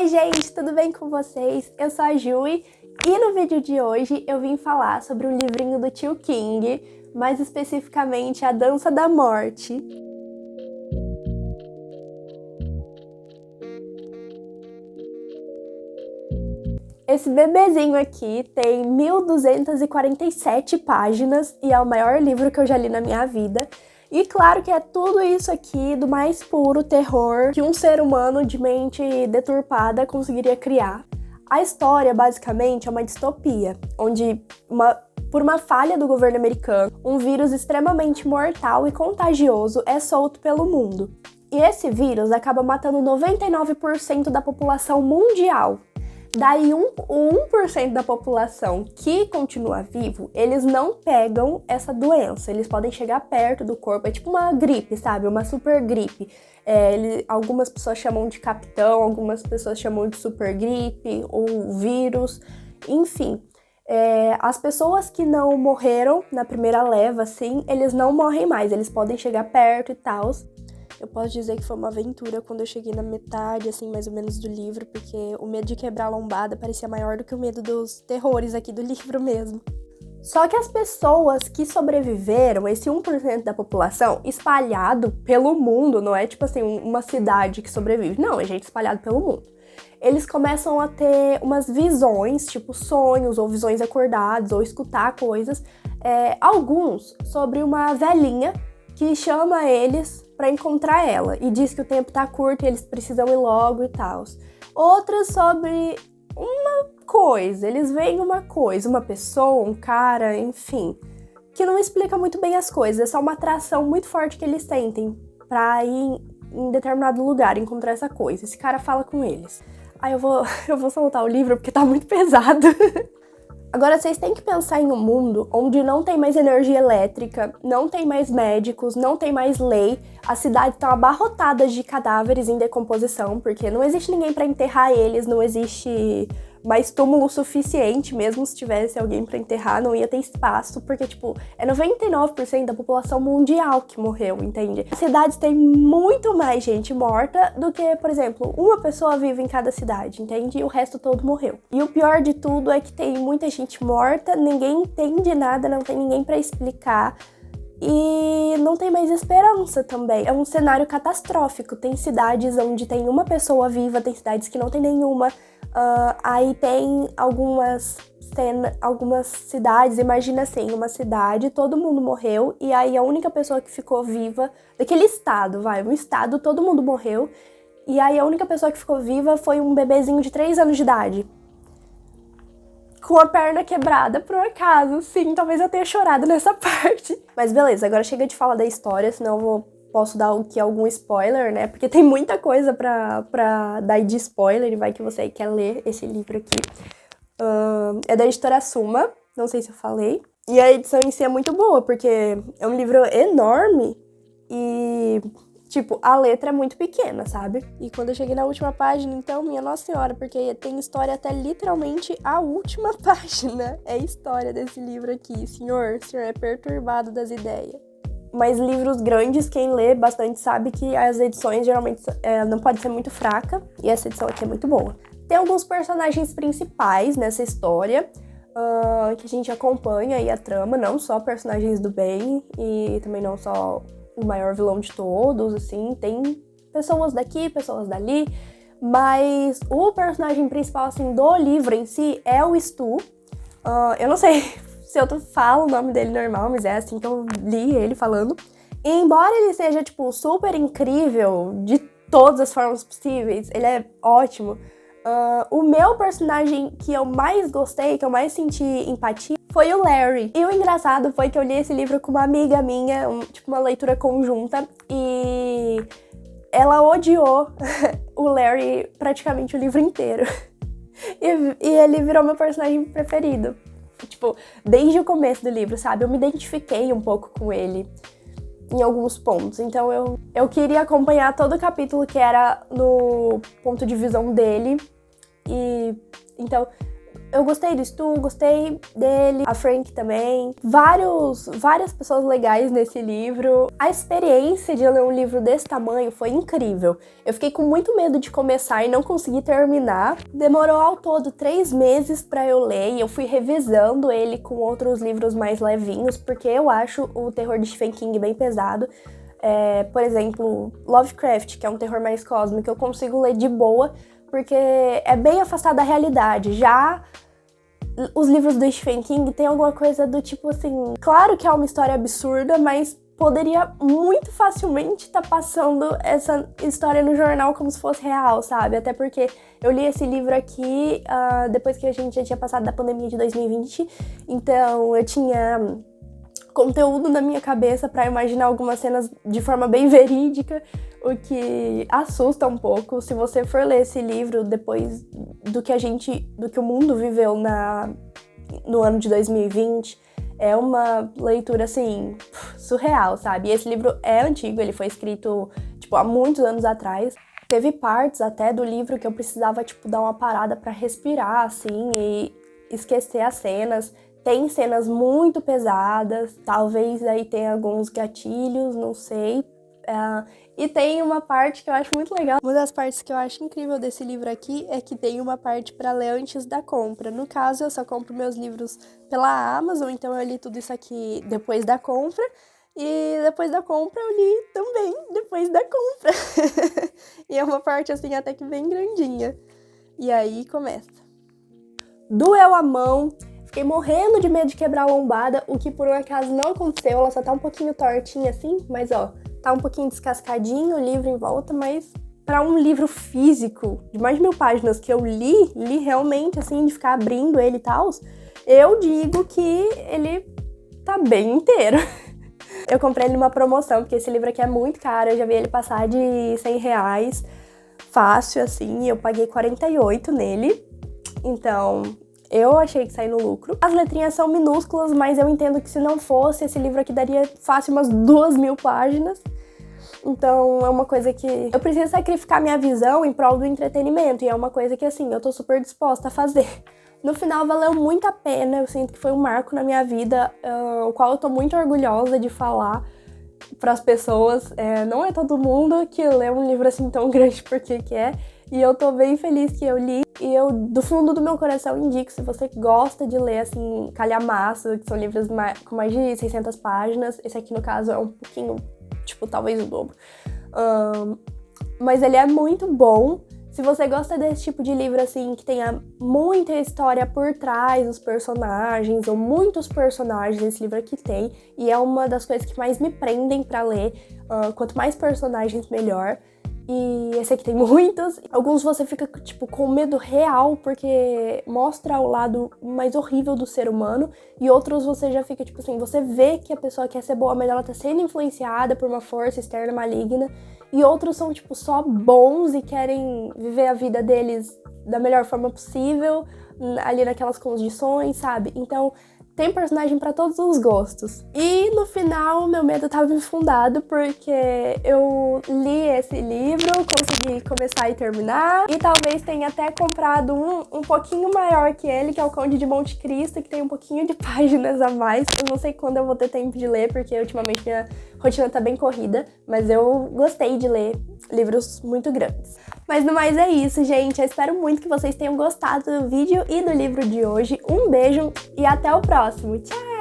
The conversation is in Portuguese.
Oi gente, tudo bem com vocês? Eu sou a Jui e no vídeo de hoje eu vim falar sobre um livrinho do Tio King, mais especificamente A Dança da Morte. Esse bebezinho aqui tem 1247 páginas e é o maior livro que eu já li na minha vida. E claro que é tudo isso aqui do mais puro terror que um ser humano de mente deturpada conseguiria criar. A história, basicamente, é uma distopia, onde, por uma falha do governo americano, um vírus extremamente mortal e contagioso é solto pelo mundo. E esse vírus acaba matando 99% da população mundial. Daí, o 1% da população que continua vivo, eles não pegam essa doença. Eles podem chegar perto do corpo. É tipo uma gripe, sabe? Uma super gripe. Algumas pessoas chamam de capitão, algumas pessoas chamam de super gripe ou vírus. Enfim, as pessoas que não morreram na primeira leva, assim, eles não morrem mais. Eles podem chegar perto e tal. Eu posso dizer que foi uma aventura quando eu cheguei na metade, assim, mais ou menos do livro, porque o medo de quebrar a lombada parecia maior do que o medo dos terrores aqui do livro mesmo. Só que as pessoas que sobreviveram, esse 1% da população, espalhado pelo mundo, não é tipo assim, uma cidade que sobrevive, não, é gente espalhada pelo mundo. Eles começam a ter umas visões, tipo sonhos ou visões acordadas, ou escutar coisas, alguns sobre uma velhinha que chama eles pra encontrar ela e diz que o tempo tá curto e eles precisam ir logo e tal. Outras sobre uma coisa, eles veem uma coisa, uma pessoa, um cara, enfim, que não explica muito bem as coisas, é só uma atração muito forte que eles sentem pra ir em determinado lugar, encontrar essa coisa. Esse cara fala com eles. Aí eu vou soltar o livro porque tá muito pesado. Agora, vocês têm que pensar em um mundo onde não tem mais energia elétrica, não tem mais médicos, não tem mais lei, as cidades estão abarrotadas de cadáveres em decomposição, porque não existe ninguém para enterrar eles, não existe mais túmulo suficiente, mesmo se tivesse alguém para enterrar, não ia ter espaço, porque, tipo, é 99% da população mundial que morreu, entende? As cidades têm muito mais gente morta do que, por exemplo, uma pessoa viva em cada cidade, entende? E o resto todo morreu. E o pior de tudo é que tem muita gente morta, ninguém entende nada, não tem ninguém para explicar. E não tem mais esperança também. É um cenário catastrófico. Tem cidades onde tem uma pessoa viva, tem cidades que não tem nenhuma. Aí tem algumas cidades, imagina assim, uma cidade, todo mundo morreu, e aí a única pessoa que ficou viva, daquele estado, um estado, todo mundo morreu, e aí a única pessoa que ficou viva foi um bebezinho de 3 anos de idade. Com a perna quebrada, por acaso. Sim, talvez eu tenha chorado nessa parte. Mas beleza, agora chega de falar da história, senão eu posso dar aqui algum spoiler, né? Porque tem muita coisa pra dar de spoiler, e vai que você quer ler esse livro aqui. É da editora Suma, não sei se eu falei. E a edição em si é muito boa, porque é um livro enorme e... tipo, a letra é muito pequena, sabe? E quando eu cheguei na última página, então, minha Nossa Senhora, porque tem história até literalmente a última página. É a história desse livro aqui. Senhor, o senhor é perturbado das ideias. Mas livros grandes, quem lê bastante sabe que as edições geralmente não pode ser muito fraca. E essa edição aqui é muito boa. Tem alguns personagens principais nessa história, que a gente acompanha aí a trama. Não só personagens do bem e também não só o maior vilão de todos, assim, tem pessoas daqui, pessoas dali, mas o personagem principal, assim, do livro em si é o Stu. Eu não sei se eu falo o nome dele normal, mas é assim que eu li ele falando. E embora ele seja, tipo, super incrível de todas as formas possíveis, ele é ótimo, o meu personagem que eu mais gostei, que eu mais senti empatia, foi o Larry. E o engraçado foi que eu li esse livro com uma amiga minha, tipo uma leitura conjunta, e ela odiou o Larry praticamente o livro inteiro. E ele virou meu personagem preferido. Tipo, desde o começo do livro, sabe? Eu me identifiquei um pouco com ele em alguns pontos. Então eu queria acompanhar todo o capítulo que era no ponto de visão dele. E então Eu gostei do Stu, gostei dele, a Frank também. Várias pessoas legais nesse livro. A experiência de ler um livro desse tamanho foi incrível. Eu fiquei com muito medo de começar e não consegui terminar. Demorou ao todo 3 meses pra eu ler e eu fui revisando ele com outros livros mais levinhos, porque eu acho o terror de Stephen King bem pesado. Por exemplo, Lovecraft, que é um terror mais cósmico, eu consigo ler de boa, porque é bem afastado da realidade. Já os livros do Stephen King tem alguma coisa do tipo assim, claro que é uma história absurda, mas poderia muito facilmente estar passando essa história no jornal como se fosse real, sabe? Até porque eu li esse livro aqui depois que a gente já tinha passado da pandemia de 2020, então eu tinha conteúdo na minha cabeça para imaginar algumas cenas de forma bem verídica, o que assusta um pouco. Se você for ler esse livro depois do que o mundo viveu no ano de 2020, é uma leitura, assim, surreal, sabe? E esse livro é antigo, ele foi escrito, tipo, há muitos anos atrás. Teve partes até do livro que eu precisava, tipo, dar uma parada para respirar, assim, e esquecer as cenas. Tem cenas muito pesadas, talvez aí tenha alguns gatilhos, não sei. E tem uma parte que eu acho muito legal. Uma das partes que eu acho incrível desse livro aqui é que tem uma parte para ler antes da compra. No caso, eu só compro meus livros pela Amazon, então eu li tudo isso aqui depois da compra. E depois da compra eu li também depois da compra. E é uma parte assim até que bem grandinha. E aí começa. Doeu a mão. Fiquei morrendo de medo de quebrar a lombada, o que por um acaso não aconteceu. Ela só tá um pouquinho tortinha assim, mas ó, tá um pouquinho descascadinho o livro em volta, mas pra um livro físico de mais de 1000 páginas que eu li realmente, assim, de ficar abrindo ele e tal, eu digo que ele tá bem inteiro. Eu comprei ele numa promoção, porque esse livro aqui é muito caro, eu já vi ele passar de R$100, fácil assim, e eu paguei 48 nele, então eu achei que saí no lucro. As letrinhas são minúsculas, mas eu entendo que se não fosse, esse livro aqui daria fácil umas 2000 páginas. Então é uma coisa que eu preciso sacrificar minha visão em prol do entretenimento. E é uma coisa que, assim, eu tô super disposta a fazer. No final, valeu muito a pena. Eu sinto que foi um marco na minha vida, o qual eu tô muito orgulhosa de falar pras pessoas. Não é todo mundo que lê um livro assim tão grande porque quer. E eu tô bem feliz que eu li. E eu, do fundo do meu coração, indico, se você gosta de ler, assim, calhamaço, que são livros com mais de 600 páginas. Esse aqui, no caso, é um pouquinho, tipo, talvez o dobro. Mas ele é muito bom. Se você gosta desse tipo de livro, assim, que tenha muita história por trás dos personagens, ou muitos personagens, esse livro aqui tem. E é uma das coisas que mais me prendem pra ler. Quanto mais personagens, melhor. E esse aqui tem muitos. Alguns você fica, tipo, com medo real, porque mostra o lado mais horrível do ser humano. E outros você já fica, tipo assim, você vê que a pessoa quer ser boa, mas ela tá sendo influenciada por uma força externa maligna. E outros são, tipo, só bons e querem viver a vida deles da melhor forma possível, ali naquelas condições, sabe? Então, tem personagem pra todos os gostos. E no final, meu medo tava infundado, porque eu li esse livro, consegui começar e terminar, e talvez tenha até comprado um pouquinho maior que ele, que é o Conde de Monte Cristo, que tem um pouquinho de páginas a mais. Eu não sei quando eu vou ter tempo de ler, porque ultimamente minha rotina tá bem corrida, mas eu gostei de ler livros muito grandes. Mas no mais é isso, gente. Eu espero muito que vocês tenham gostado do vídeo e do livro de hoje. Um beijo e até o próximo. Tchau!